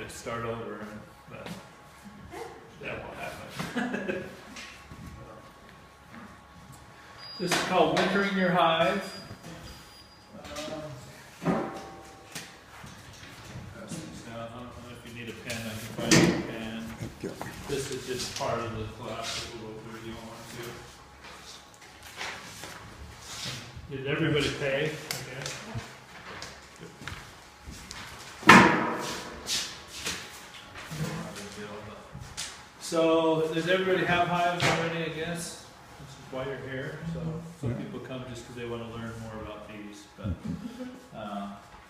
to start over, but that won't happen. This is called Wintering Your Hive. Pass these down. I don't know if you need a pen, I can find you a pen. Yeah. This is just part of the class that we'll go through if you want to. Did everybody pay? Okay. So, does everybody have hives already, I guess? This is why you're here. So, some people come just because they want to learn more about bees. But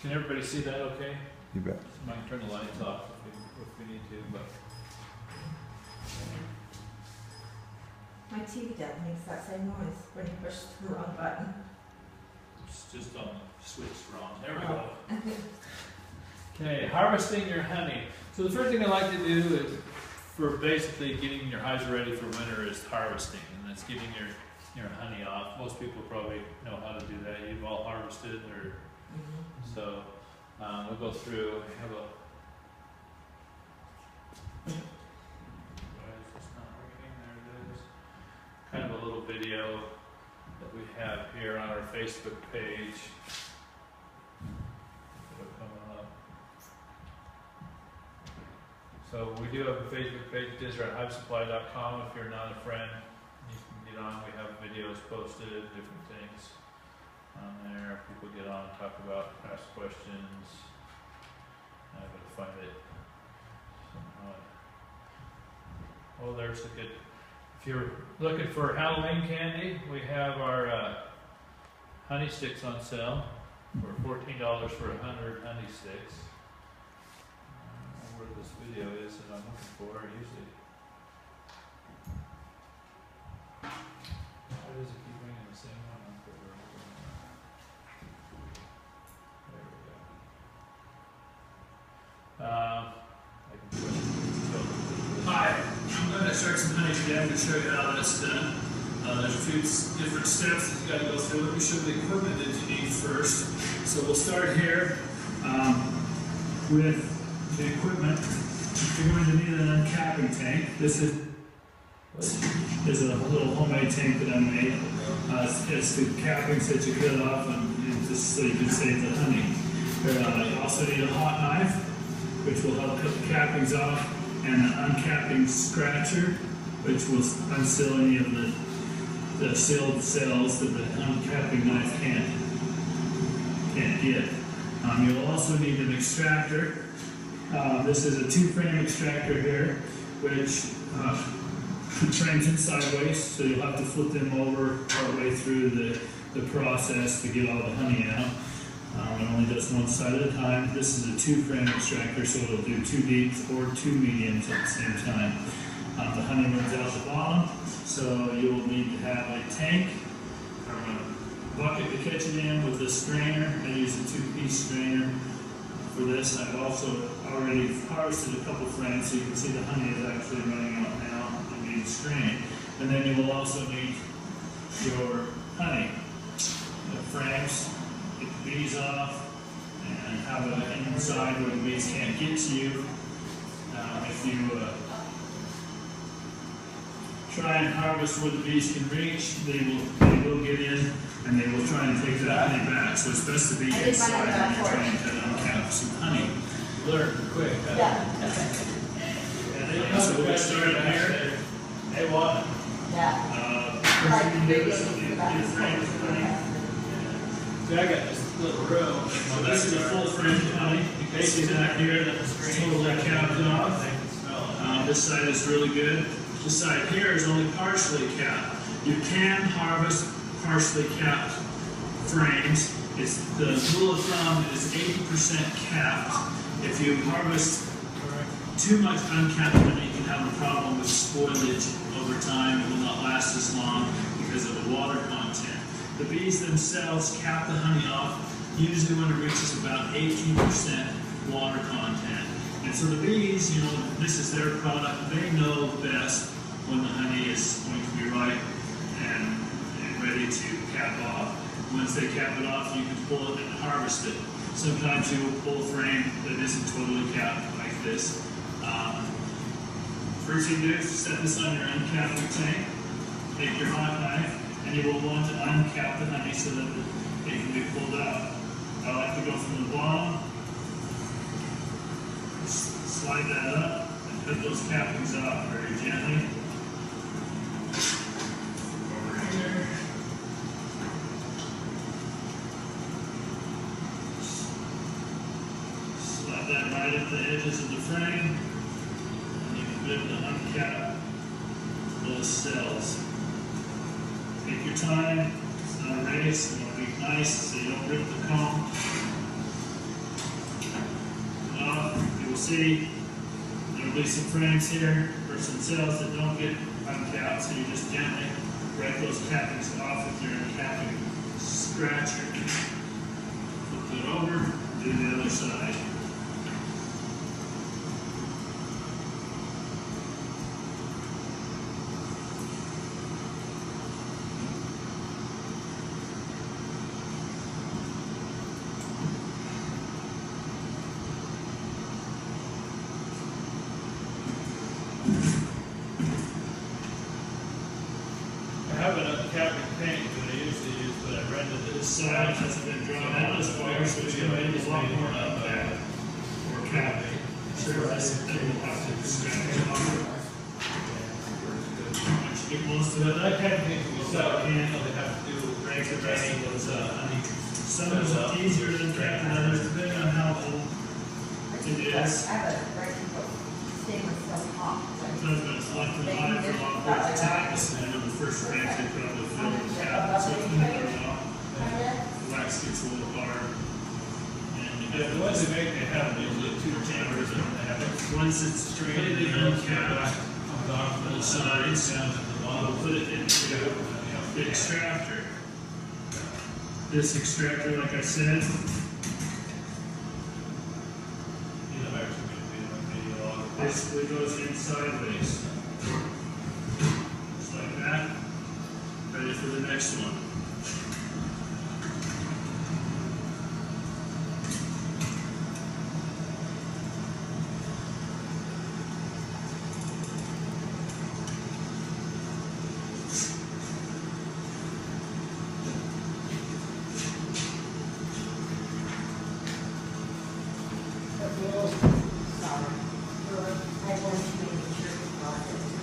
can everybody see that okay? You bet. I might turn the lights off if we need to. But My TV dad makes that same noise when you push the wrong button. it's just on the switch wrong. There we go. Okay, harvesting your honey. So the first thing I like to do is, for basically getting your hives ready for winter, is harvesting, and that's getting your honey off. Most people probably know how to do that. You've all harvested, or so we'll go through. We have a. Why is this not working? There it is. Kind of a little video that we have here on our Facebook page. It'll come up. So we do have a Facebook page, DisraelHiveSupply.com. If you're not a friend, you can get on. We have videos posted, different things on there. People get on and talk about past questions. I'm going to find it somehow. Oh, there's a good. If you're looking for Halloween candy, we have our honey sticks on sale for $14 for 100 honey sticks. Where this video is that I'm looking for usually. Why does it keep bringing the same one up over and over? There we go. I can put it. Hi, I'm going to extract some honey today. I'm going to show you how that's done. There's a few different steps that you got to go through. Let me show you the equipment that you need first. So we'll start here with the equipment. You're going to need an uncapping tank. This is a little homemade tank that I made. It's the cappings that you cut off, and just so you can save the honey. You also need a hot knife, which will help cut the cappings off, and an uncapping scratcher, which will unseal any of the sealed cells that the uncapping knife can't get. You'll also need an extractor. This is a 2-frame extractor here, which trains in sideways, so you'll have to flip them over partway through the process to get all the honey out. It only does one side at a time. This is a 2-frame extractor, so it'll do 2 deeps or 2 mediums at the same time. The honey runs out the bottom, so you'll need to have a tank or a bucket to catch it in with a strainer. I use a 2-piece strainer for this. I've also already harvested a couple frames, so you can see the honey is actually running out now and being strained. And then you will also need your honey frames. Get the bees off and have it inside where the bees can't get to you. If you try and harvest where the bees can reach, they will get in and they will try and take that honey back. So it's best to be inside when you're trying to uncap some honey. Learn quick. Yeah. So we'll get started here. Hey, what? Yeah. See, I got this little row. So this is a full frame honey. You can see that here, that's totally capped off. This side is really good. This side here is only partially capped. You can harvest partially capped frames. The rule of thumb is 80% capped. If you harvest too much uncapped honey, you can have a problem with spoilage over time. It will not last as long because of the water content. The bees themselves cap the honey off usually when it reaches about 18% water content. And so the bees, this is their product. They know best when the honey is going to be ripe and ready to cap off. Once they cap it off, you can pull it and harvest it. Sometimes you will pull a frame that isn't totally capped like this. First thing you do is set this on your uncapping tank. Take your hot knife, and you will want to uncap the honey so that it can be pulled out. I like to go from the bottom, slide that up, and cut those cappings off very gently. Over here. Slide that right at the edges of the frame, and you can be able to uncap those cells. Take your time, it's not a race, you want to be nice so you don't rip the comb. You will see there will be some frames here or some cells that don't get uncapped, so you just gently break those cappings off with your uncapping scratcher. Flip it over, do the other side. I have an uncapping tank that I used to use, but I rented it. This side hasn't been drawn out as far, so it's going to be a lot more uncap or capping. Surface, then we'll have to scratch it off. Once you get most of But it, uncapping tank can be set up, you know, they have to do break the rest of those honey. Some of them are easier than cap than others, depending on how old it is. I have a right to stainless steel top. Sometimes when it's left in the line for a long period of time, and in the first range, they probably fill with cap, so it's in there now. The wax gets a little hard. And you Yeah, the ones they make, they have usually two chambers and they have it. once it's completely uncapped, Comes off both the sides, down at the we'll bottom. put it into the extractor. This extractor, like I said, You know, actually, maybe a lot. basically goes in sideways. Just like that. Ready for the next one. Sorry. I wanted to make sure.